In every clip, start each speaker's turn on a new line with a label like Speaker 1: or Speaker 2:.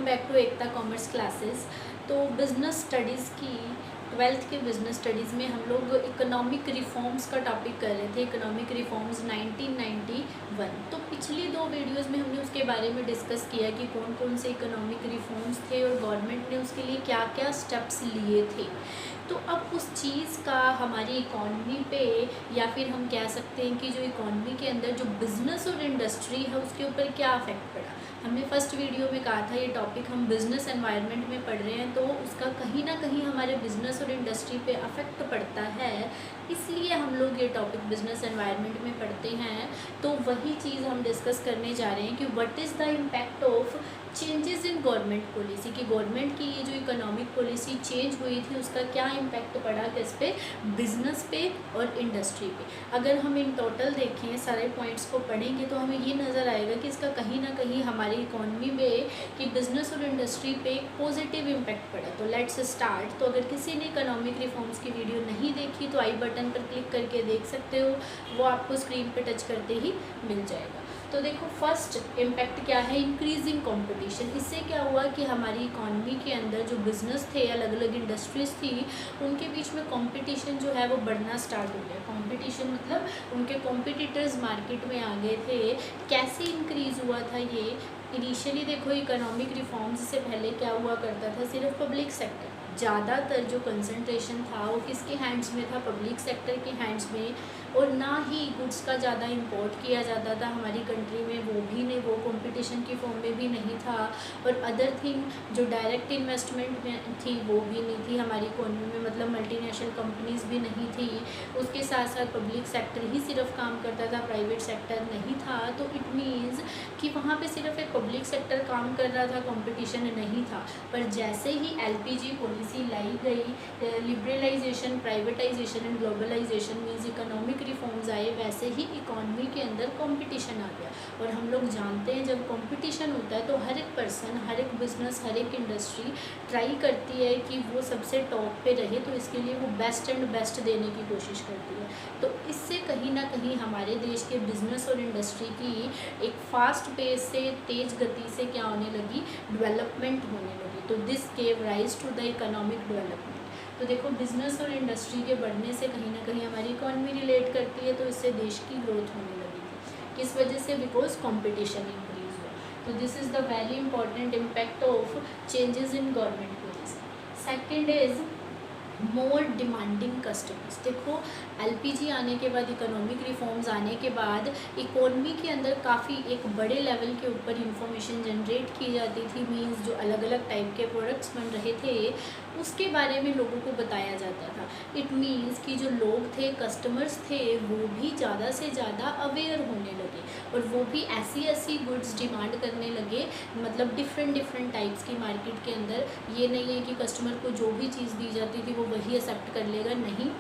Speaker 1: Back to Ekta commerce classes. तो business studies की 12th के बिज़नेस स्टडीज़ में हम लोग इकोनॉमिक रिफॉर्म्स का टॉपिक कर रहे थे, इकोनॉमिक रिफॉर्म्स 1991। तो पिछली 2 वीडियोस में हमने उसके बारे में डिस्कस किया कि कौन कौन से इकोनॉमिक रिफॉर्म्स थे और गवर्नमेंट ने उसके लिए क्या क्या स्टेप्स लिए थे। तो अब उस चीज़ का हमारी इकॉनमी पे, या फिर हम कह सकते हैं कि जो इकॉनमी के अंदर जो बिज़नेस और इंडस्ट्री है उसके ऊपर क्या अफेक्ट पड़ा। हमने फर्स्ट वीडियो में कहा था ये टॉपिक हम बिज़नेस एनवायरनमेंट में पढ़ रहे हैं, तो उसका कहीं ना कहीं हमारे बिज़नेस और इंडस्ट्री पे अफेक्ट पड़ता है, इसलिए हम लोग ये टॉपिक बिज़नेस एनवायरनमेंट में पढ़ते हैं। तो वही चीज़ हम डिस्कस करने जा रहे हैं कि what is the impact of changes in government policy, कि गवर्नमेंट की ये जो इकोनॉमिक पॉलिसी चेंज हुई थी उसका क्या इम्पैक्ट पड़ा किस पे, बिज़नेस पे और इंडस्ट्री पे। अगर हम इन टोटल देखें, सारे पॉइंट्स को पढ़ेंगे तो हमें ये नज़र आएगा कि इसका कहीं ना कहीं हमारी इकॉनमी में कि बिज़नेस और इंडस्ट्री पे एक पॉजिटिव इम्पैक्ट पड़ा। तो लेट्स स्टार्ट। तो अगर किसी ने इकोनॉमिक रिफॉर्म्स की वीडियो नहीं देखी तो आई बटन पर क्लिक करके देख सकते हो, वो आपको स्क्रीन पर टच करते ही मिल जाएगा। तो देखो फर्स्ट इम्पैक्ट क्या है, इंक्रीजिंग कंपटीशन। इससे क्या हुआ कि हमारी इकॉनमी के अंदर जो बिज़नेस थे, अलग अलग इंडस्ट्रीज़ थी, उनके बीच में कंपटीशन जो है वो बढ़ना स्टार्ट हो गया। कंपटीशन मतलब उनके कॉम्पिटिटर्स मार्केट में आ गए थे। कैसे इंक्रीज़ हुआ था ये, इनिशियली देखो इकोनॉमिक रिफॉर्म्स से पहले क्या हुआ करता था, सिर्फ पब्लिक सेक्टर, ज़्यादातर जो कंसंट्रेशन था वो किसके हैंड्स में था, पब्लिक सेक्टर के हैंड्स में। और ना ही गुड्स का ज़्यादा इंपोर्ट किया जाता था हमारी कंट्री में, वो भी नहीं, वो कंपटीशन की फॉर्म में भी नहीं था। और अदर थिंग जो डायरेक्ट इन्वेस्टमेंट में थी वो भी नहीं थी हमारी इकोनॉमी में, मतलब मल्टीनेशनल कंपनीज भी नहीं थी। उसके साथ साथ पब्लिक सेक्टर ही सिर्फ काम करता था, प्राइवेट सेक्टर नहीं था। तो इट मीन्स कि वहाँ पे सिर्फ एक पब्लिक सेक्टर काम कर रहा था, कंपटीशन नहीं था। पर जैसे ही LPG पॉलिसी लाई गई, liberalisation, privatisation and globalisation means economic reforms आए, वैसे ही इकॉनमी के अंदर कंपटीशन आ गया। और हम लोग जानते हैं जब कंपटीशन होता है तो हर एक पर्सन, हर एक बिज़नेस, हर एक इंडस्ट्री ट्राई करती है कि वो सबसे टॉप पे रहे, तो इसके लिए वो बेस्ट एंड बेस्ट देने की कोशिश करती है। तो इससे कहीं ना कहीं हमारे देश के बिज़नेस और इंडस्ट्री की एक फास्ट पेस से, तेज़ गति से क्या होने लगी, डेवलपमेंट होने लगी। तो this gave rise to the economic development. तो देखो बिज़नेस और इंडस्ट्री के बढ़ने से कहीं ना कहीं हमारी इकॉनमी रिलेट करती है, तो इससे देश की ग्रोथ होने लगी थी। किस वजह से, बिकॉज कंपटीशन इंक्रीज हुआ। तो this is the very important impact of changes in government policy. Second is more demanding customers. देखो LPG आने के बाद, इकोनॉमिक रिफॉर्म्स आने के बाद इकोनमी के अंदर काफ़ी एक बड़े लेवल के ऊपर इंफॉर्मेशन जनरेट की जाती थी। मींस जो अलग अलग टाइप के प्रोडक्ट्स बन रहे थे उसके बारे में लोगों को बताया जाता था। इट मीन्स कि जो लोग थे, कस्टमर्स थे, वो भी ज़्यादा से ज़्यादा अवेयर होने लगे और वो भी ऐसी ऐसी गुड्स डिमांड करने लगे, मतलब डिफरेंट टाइप्स की मार्केट के अंदर। ये नहीं है कि कस्टमर को जो भी चीज़ दी जाती थी वो वही एक्सेप्ट कर लेगा, नहीं,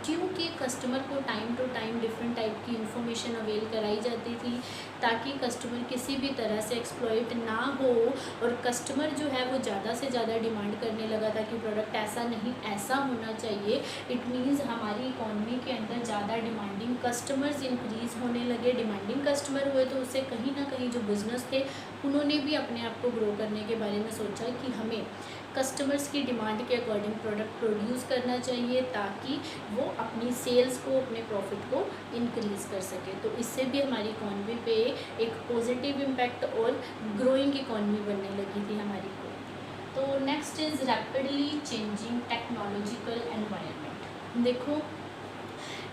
Speaker 1: क्योंकि कस्टमर को time to time different type की इंफॉर्मेशन अवेल कराई जाती थी ताकि कस्टमर किसी भी तरह से एक्सप्लॉइट ना हो। और कस्टमर जो है वो ज़्यादा से ज़्यादा डिमांड करने लगा था कि प्रोडक्ट ऐसा नहीं, ऐसा होना चाहिए। इट मीन्स हमारी इकॉनमी के अंदर ज़्यादा डिमांडिंग कस्टमर्स इंक्रीज़ होने लगे। डिमांडिंग कस्टमर हुए तो उससे कहीं ना कहीं जो बिज़नेस थे उन्होंने भी अपने आप को ग्रो करने के बारे में सोचा कि हमें कस्टमर्स की डिमांड के अकॉर्डिंग प्रोडक्ट प्रोड्यूस करना चाहिए ताकि वो अपनी सेल्स को, अपने प्रॉफिट को इंक्रीज़ कर सके। तो इससे भी हमारी इकॉनमी पे एक पॉजिटिव इम्पैक्ट और ग्रोइंग इकॉनमी बनने लगी थी हमारी इकॉनमी। तो next is rapidly changing technological environment. देखो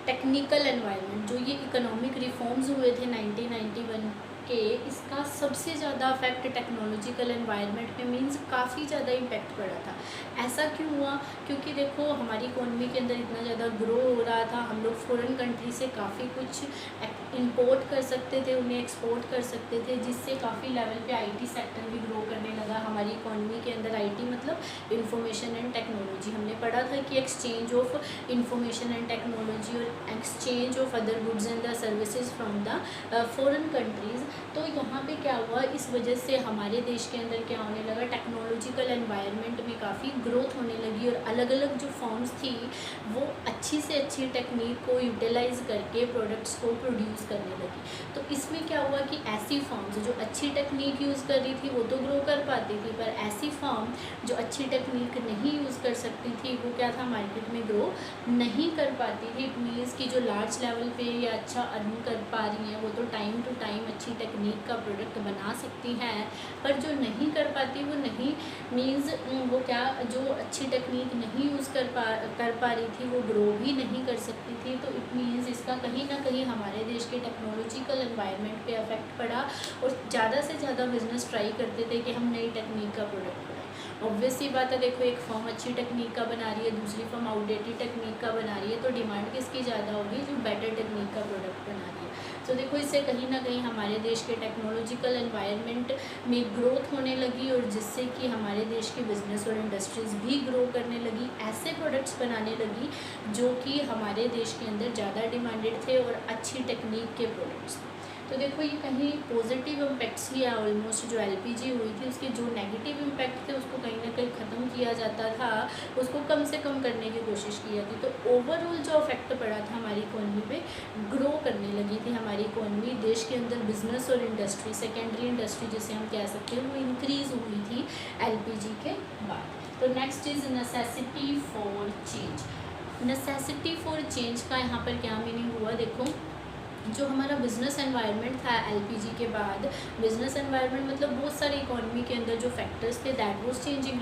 Speaker 1: टेक्निकल एनवायरनमेंट, जो ये इकोनॉमिक रिफॉर्म्स हुए थे 1991 के, इसका सबसे ज़्यादा अफेक्ट टेक्नोलॉजिकल एनवायरनमेंट में, मींस काफ़ी ज़्यादा इम्पैक्ट पड़ा था। ऐसा क्यों हुआ, क्योंकि देखो हमारी इकोनॉमी के अंदर इतना ज़्यादा ग्रो हो रहा था, हम लोग फॉरेन कंट्री से काफ़ी कुछ इंपोर्ट कर सकते थे, उन्हें एक्सपोर्ट कर सकते थे, जिससे काफ़ी लेवल पे IT सेक्टर भी ग्रो करने लगा हमारी इकोनॉमी के अंदर। IT मतलब इंफॉर्मेशन एंड टेक्नोलॉजी। हमने पढ़ा था कि exchange of information and technology और exchange of other goods and the services from the foreign countries. तो यहाँ पे क्या हुआ, इस वजह से हमारे देश के अंदर क्या होने लगा, टेक्नोलॉजिकल एनवायरनमेंट में काफ़ी ग्रोथ होने लगी और अलग अलग जो फॉर्म्स थी वो अच्छी से अच्छी टेक्निक को यूटिलाइज़ करके प्रोडक्ट्स को प्रोड्यूस यूज़ करने लगी। तो इसमें क्या हुआ कि ऐसी फर्म्स जो अच्छी टेक्निक यूज़ कर रही थी वो तो ग्रो कर पाती थी, पर ऐसी फर्म जो अच्छी टेक्निक नहीं यूज़ कर सकती थी वो क्या था, मार्केट में ग्रो नहीं कर पाती थी। इट मीन्स कि जो लार्ज लेवल पे या अच्छा अर्न कर पा रही हैं वो तो टाइम टू टाइम अच्छी टेक्निक का प्रोडक्ट बना सकती हैं, पर जो नहीं कर पाती वो नहीं मीन्स वो क्या, जो अच्छी टेक्निक नहीं यूज़ कर पा रही थी वो ग्रो भी नहीं कर सकती थी। तो इट मीन्स इसका कहीं ना कहीं हमारे देश के टेक्नोलॉजिकल एनवायरनमेंट पे अफेक्ट पड़ा और ज़्यादा से ज़्यादा बिजनेस ट्राई करते थे कि हम नई टेक्निक का प्रोडक्ट बनाएं। ऑब्वियस सी बात है, देखो एक फर्म अच्छी टेक्निक का बना रही है, दूसरी फर्म आउटडेटेड टेक्निक का बना रही है, तो डिमांड किसकी ज़्यादा होगी, जो बेटर टेक्निक का प्रोडक्ट बना रही है। तो देखो इससे कहीं ना कहीं हमारे देश के टेक्नोलॉजिकल एनवायरनमेंट में ग्रोथ होने लगी और जिससे कि हमारे देश की बिज़नेस और इंडस्ट्रीज़ भी ग्रो करने लगी, ऐसे प्रोडक्ट्स बनाने लगी जो कि हमारे देश के अंदर ज़्यादा डिमांडेड थे और अच्छी टेक्निक के प्रोडक्ट्स। तो देखो ये कहीं पॉजिटिव इम्पैक्ट्स ही है ऑलमोस्ट, जो एलपीजी हुई थी उसके जो नेगेटिव इम्पैक्ट थे उसको कहीं ना कहीं ख़त्म किया जाता था, उसको कम से कम करने की कोशिश की जाती। तो ओवरऑल जो इफेक्ट पड़ा था हमारी इकोनॉमी पे, ग्रो करने लगी थी हमारी इकोनॉमी, देश के अंदर बिजनेस और इंडस्ट्री, सेकेंडरी इंडस्ट्री जिसे हम कह सकते हैं, वो इंक्रीज़ हुई थी एलपीजी के बाद। तो next is necessity for change. Necessity for change का यहाँ पर क्या मीनिंग हुआ, देखो जो हमारा बिज़नेस एनवायरनमेंट था एलपीजी के बाद, बिज़नेस एनवायरनमेंट मतलब बहुत सारी इकोनॉमी के अंदर जो फैक्टर्स थे दैट वाज चेंजिंग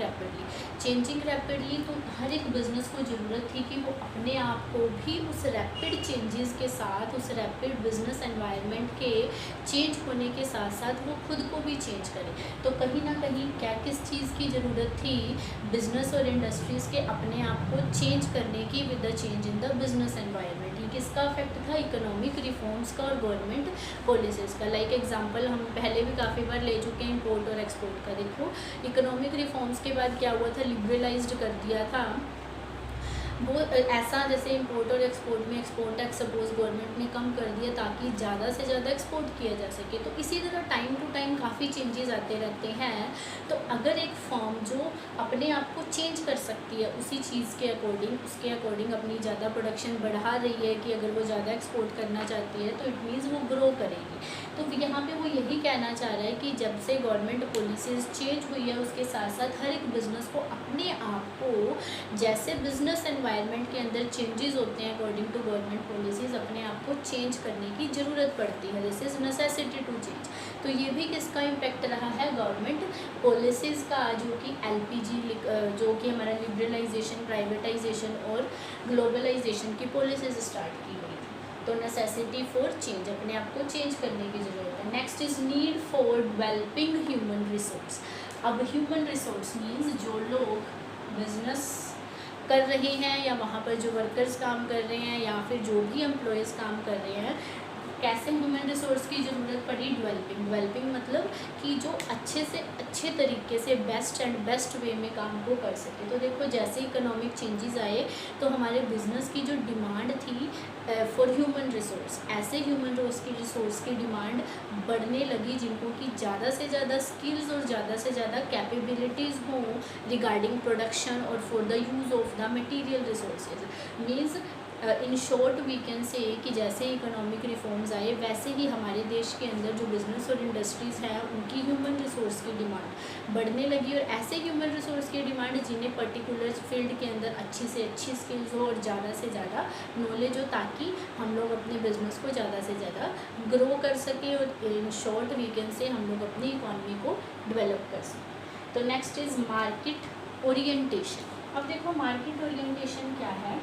Speaker 1: रैपिडली। तो हर एक बिज़नेस को ज़रूरत थी कि वो अपने आप को भी उस रैपिड चेंजेस के साथ, उस रैपिड बिज़नेस एनवायरनमेंट के चेंज होने के साथ साथ वो खुद को भी चेंज करे। तो कहीं ना कहीं क्या किस चीज़ की ज़रूरत थी, बिज़नेस और इंडस्ट्रीज़ के अपने आप को चेंज करने की with the change in the business environment. किसका इफेक्ट था, इकोनॉमिक रिफॉर्म्स का और गवर्नमेंट पॉलिसीज़ का। लाइक एग्जांपल हम पहले भी काफ़ी बार ले चुके हैं इंपोर्ट और एक्सपोर्ट का। देखो इकोनॉमिक रिफॉर्म्स के बाद क्या हुआ था, लिबरलाइज्ड कर दिया था वो ऐसा, जैसे इंपोर्ट और एक्सपोर्ट में एक्सपोर्ट टैक्स सपोज गवर्नमेंट ने कम कर दिया ताकि ज़्यादा से ज़्यादा एक्सपोर्ट किया जा सके। तो इसी तरह टाइम टू टाइम काफ़ी चेंजेस आते रहते हैं। तो अगर एक फर्म जो अपने आप को चेंज कर सकती है उसी चीज़ के अकॉर्डिंग, उसके अकॉर्डिंग अपनी ज़्यादा प्रोडक्शन बढ़ा रही है कि अगर वो ज़्यादा एक्सपोर्ट करना चाहती है तो इट मीन्स वो ग्रो करेगी। तो यहाँ पे वो यही कहना चाह रहा है कि जब से गवर्नमेंट पॉलिसीज़ चेंज हुई है उसके साथ साथ हर एक बिज़नेस को अपने आप को, जैसे बिज़नेस एनवायरनमेंट के अंदर चेंजेस होते हैं अकॉर्डिंग टू गवर्नमेंट पॉलिसीज़, अपने आप को चेंज करने की ज़रूरत पड़ती है। This is necessity to change. तो ये भी किसका इम्पेक्ट रहा है, गवर्नमेंट पॉलिसीज़ का, जो कि एलपीजी, जो कि हमारा लिबरलाइजेशन, प्राइवेटाइजेशन और ग्लोबलाइजेशन की पॉलिसीज़ स्टार्ट की गई। तो नेसेसिटी फॉर चेंज, अपने आप को चेंज करने की ज़रूरत है। Next is need for developing human resource. अब ह्यूमन रिसोर्स मीन्स जो लोग बिजनेस कर रहे हैं या वहाँ पर जो वर्कर्स काम कर रहे हैं या फिर जो भी एम्प्लॉयज़ काम कर रहे हैं, कैसे ह्यूमन रिसोर्स की ज़रूरत पड़ी, डेवलपिंग मतलब कि जो अच्छे से अच्छे तरीके से बेस्ट वे में काम को कर सके। तो देखो जैसे इकोनॉमिक चेंजेस आए तो हमारे बिज़नेस की जो डिमांड थी फॉर ह्यूमन रिसोर्स, ऐसे ह्यूमन रिसोर्स की डिमांड बढ़ने लगी जिनको कि ज़्यादा से ज़्यादा स्किल्स और ज़्यादा से ज़्यादा कैपेबिलिटीज़ हों रिगार्डिंग प्रोडक्शन और for the use of the material resources. Means in short we can say कि जैसे इकोनॉमिक रिफॉर्म्स आए वैसे ही हमारे देश के अंदर जो बिज़नेस और इंडस्ट्रीज़ हैं उनकी ह्यूमन रिसोर्स की डिमांड बढ़ने लगी, और ऐसे ह्यूमन रिसोर्स की डिमांड जिन्हें पर्टिकुलर फील्ड के अंदर अच्छी से अच्छी स्किल्स हो और ज़्यादा से ज़्यादा नॉलेज हो, ताकि हम लोग अपने बिज़नेस को ज़्यादा से ज़्यादा ग्रो कर सकें और इन शॉर्ट वी कैन से हम लोग अपनी इकॉनमी को डेवलप कर सकें। तो नेक्स्ट इज़ मार्केट ओरिएंटेशन। अब देखो मार्केट ओरिएंटेशन क्या है,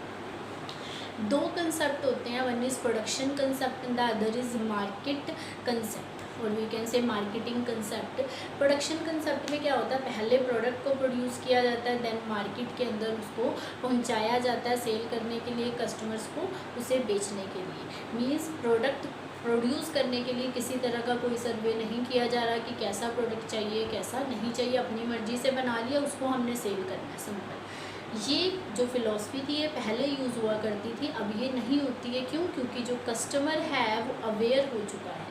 Speaker 1: दो कंसेप्ट होते हैं, one is production concept and the other is market concept और we can say marketing concept. Production concept में क्या होता है, पहले प्रोडक्ट को प्रोड्यूस किया जाता है, देन मार्केट के अंदर उसको पहुंचाया जाता है सेल करने के लिए, कस्टमर्स को उसे बेचने के लिए। मीन्स प्रोडक्ट प्रोड्यूस करने के लिए किसी तरह का कोई सर्वे नहीं किया जा रहा कि कैसा प्रोडक्ट चाहिए कैसा नहीं चाहिए, अपनी मर्ज़ी से बना लिया, उसको हमने सेल करना है, सिंपल। ये जो फ़िलॉसफी थी ये पहले यूज़ हुआ करती थी, अब ये नहीं होती है। क्यों? क्योंकि जो कस्टमर है वो अवेयर हो चुका है।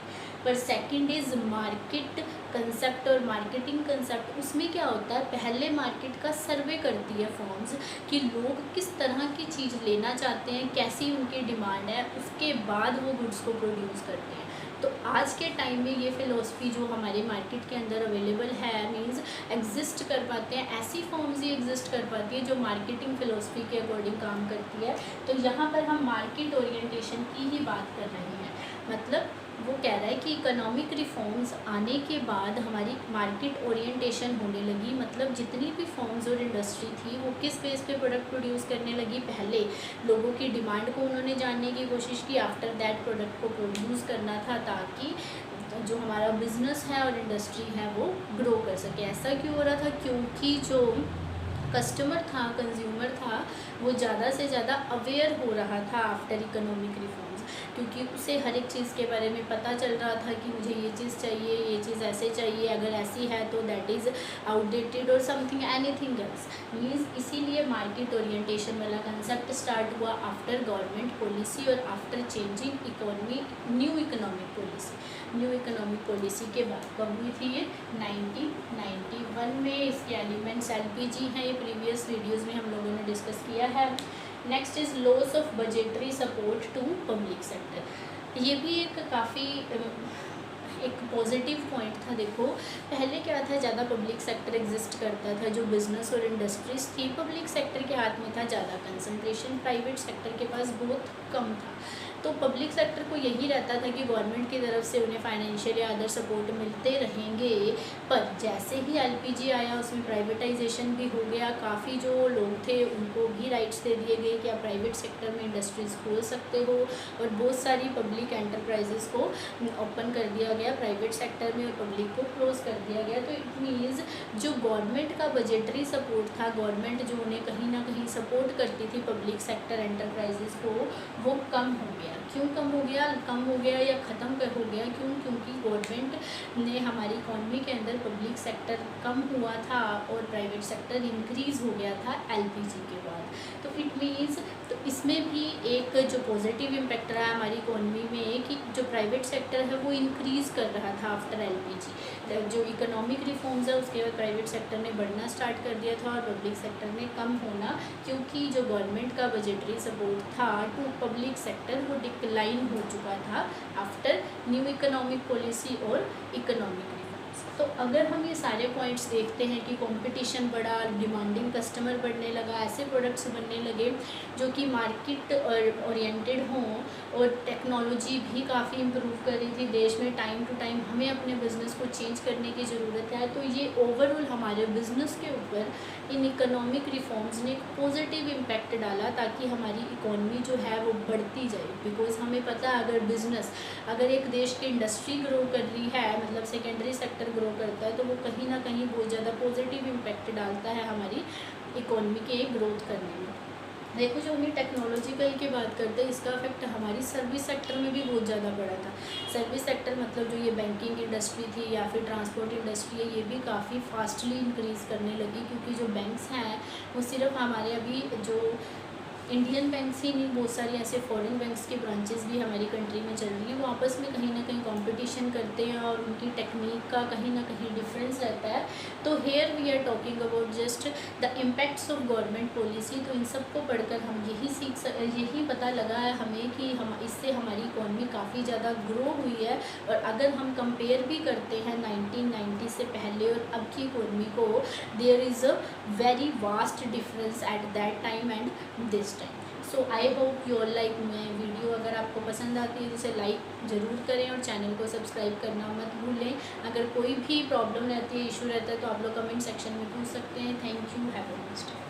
Speaker 1: पर सेकंड इज़ मार्केट कंसेप्ट और मार्केटिंग कंसेप्ट। उसमें क्या होता है, पहले मार्केट का सर्वे करती है फॉर्म्स कि लोग किस तरह की चीज़ लेना चाहते हैं, कैसी उनकी डिमांड है, उसके बाद वो गुड्स को प्रोड्यूस करते हैं। तो आज के टाइम में ये फ़िलोसफी जो हमारे मार्केट के अंदर अवेलेबल है, मींस एग्जिस्ट कर पाते हैं, ऐसी फॉर्म्स ही एग्जिस्ट कर पाती है जो मार्केटिंग फ़िलोसफी के अकॉर्डिंग काम करती है। तो यहाँ पर हम मार्केट ओरिएंटेशन की ही बात कर रहे हैं। मतलब वो कह रहा है कि इकोनॉमिक रिफॉर्म्स आने के बाद हमारी मार्केट ओरिएंटेशन होने लगी। मतलब जितनी भी फॉर्म्स और इंडस्ट्री थी वो किस बेस पे प्रोडक्ट प्रोड्यूस करने लगी, पहले लोगों की डिमांड को उन्होंने जानने की कोशिश की, आफ्टर दैट प्रोडक्ट को प्रोड्यूस करना था ताकि जो हमारा बिजनेस है और इंडस्ट्री है वो ग्रो कर सके। ऐसा क्यों हो रहा था, क्योंकि जो कस्टमर था, कंज्यूमर था, वो ज़्यादा से ज़्यादा अवेयर हो रहा था आफ्टर इकोनॉमिक रिफॉर्म्स, क्योंकि उसे हर एक चीज़ के बारे में पता चल रहा था कि मुझे ये चीज़ चाहिए, ये चीज़ ऐसे चाहिए, अगर ऐसी है तो दैट इज़ आउटडेटेड और समथिंग एनीथिंग एल्स। मीन्स इसीलिए मार्केट ओरिएंटेशन वाला कंसेप्ट स्टार्ट हुआ आफ्टर गवर्नमेंट पॉलिसी और after changing economy, new economic policy. New economic policy के बाद कब हुई थी ये, 1991 में। इसके एलिमेंट्स एलपीजी हैं, ये प्रीवियस वीडियोस में हम लोगों ने डिस्कस किया है। Next is loss of budgetary support to public sector. ये भी एक काफ़ी एक पॉजिटिव पॉइंट था। देखो पहले क्या था, ज़्यादा पब्लिक सेक्टर एग्जिस्ट करता था, जो बिज़नेस और इंडस्ट्रीज थी पब्लिक सेक्टर के हाथ में था ज़्यादा कंसंट्रेशन, प्राइवेट सेक्टर के पास बहुत कम था। तो पब्लिक सेक्टर को यही रहता था कि गवर्नमेंट की तरफ से उन्हें फाइनेंशियल या अदर सपोर्ट मिलते रहेंगे। पर जैसे ही एलपीजी आया उसमें प्राइवेटाइजेशन भी हो गया, काफ़ी जो लोग थे उनको भी राइट्स दे दिए गए कि आप प्राइवेट सेक्टर में इंडस्ट्रीज़ खोल सकते हो, और बहुत सारी पब्लिक एंटरप्राइजेज़ को ओपन कर दिया गया प्राइवेट सेक्टर में और पब्लिक को क्लोज कर दिया गया। तो इट मीन्स जो गवर्नमेंट का बजटरी सपोर्ट था, गवर्नमेंट जो उन्हें कहीं ना कहीं सपोर्ट करती थी पब्लिक सेक्टर एंटरप्राइजेज़ को, वो कम हो गया। क्यों कम हो गया, कम हो गया या ख़त्म हो गया, क्योंकि गवर्नमेंट ने हमारी इकॉनमी के अंदर पब्लिक सेक्टर कम हुआ था और प्राइवेट सेक्टर इंक्रीज़ हो गया था एलपीजी के बाद। तो इट मीन्स तो इसमें भी एक जो पॉजिटिव इम्पैक्ट रहा हमारी इकॉनमी में कि जो प्राइवेट सेक्टर है वो इंक्रीज़ कर रहा था आफ्टर एलपीजी। जो इकोनॉमिक रिफॉर्म्स है उसके बाद प्राइवेट सेक्टर ने बढ़ना स्टार्ट कर दिया था और पब्लिक सेक्टर ने कम होना, क्योंकि जो गवर्नमेंट का बजटरी सपोर्ट था टू पब्लिक सेक्टर वो डिक्लाइन हो चुका था आफ्टर न्यू इकोनॉमिक पॉलिसी और इकोनॉमिक रिफॉर्म्स। तो अगर हम ये सारे पॉइंट्स देखते हैं कि कंपटीशन बढ़ा, डिमांडिंग कस्टमर बढ़ने लगा, ऐसे प्रोडक्ट्स बनने लगे जो कि मार्केट ओरिएंटेड हों, और टेक्नोलॉजी भी काफ़ी इम्प्रूव कर रही थी देश में, टाइम टू टाइम हमें अपने बिज़नेस को चेंज करने की ज़रूरत है। तो ये ओवरऑल हमारे बिज़नेस के ऊपर इन इकोनॉमिक रिफॉर्म्स ने एक पॉजिटिव इम्पैक्ट डाला ताकि हमारी इकॉनमी जो है वो बढ़ती जाए। बिकॉज हमें पता है अगर एक देश की इंडस्ट्री ग्रो कर रही है, मतलब सेकेंडरी सेक्टर ग्रो करता है, तो वो कहीं ना कहीं बहुत ज़्यादा पॉजिटिव इम्पैक्ट डालता है हमारी इकॉनमी के ग्रोथ करने में। देखो जो हम टेक्नोलॉजिकल की बात करते हैं, इसका इफेक्ट हमारी सर्विस सेक्टर में भी बहुत ज़्यादा बड़ा था। सर्विस सेक्टर मतलब जो ये बैंकिंग इंडस्ट्री थी या फिर ट्रांसपोर्ट इंडस्ट्री है, ये भी काफ़ी फास्टली इंक्रीज़ करने लगी, क्योंकि जो बैंक्स हैं वो सिर्फ हमारे अभी जो इंडियन बैंक्स ही नहीं, बहुत सारी ऐसे फॉरेन बैंक्स की ब्रांचेस भी हमारी कंट्री में चल रही हैं। वो आपस में कहीं ना कहीं कंपटीशन करते हैं और उनकी टेक्निक का कहीं ना कहीं डिफरेंस रहता है। तो here we are talking about just the impacts of government policy. तो इन सब को पढ़कर हम यही पता लगा है हमें कि हम इससे हमारी इकॉनमी काफ़ी ज़्यादा ग्रो हुई है। और अगर हम कंपेयर भी करते हैं 1990 से पहले और अब की इकॉनमी को, there is a very vast difference at that time and this time. So I hope you all like my video. अगर आपको पसंद आती है तो इसे लाइक ज़रूर करें और चैनल को सब्सक्राइब करना मत भूलें। अगर कोई भी प्रॉब्लम रहती है, इशू रहता है, तो आप लोग कमेंट सेक्शन में पूछ सकते हैं। Thank you, have a nice day.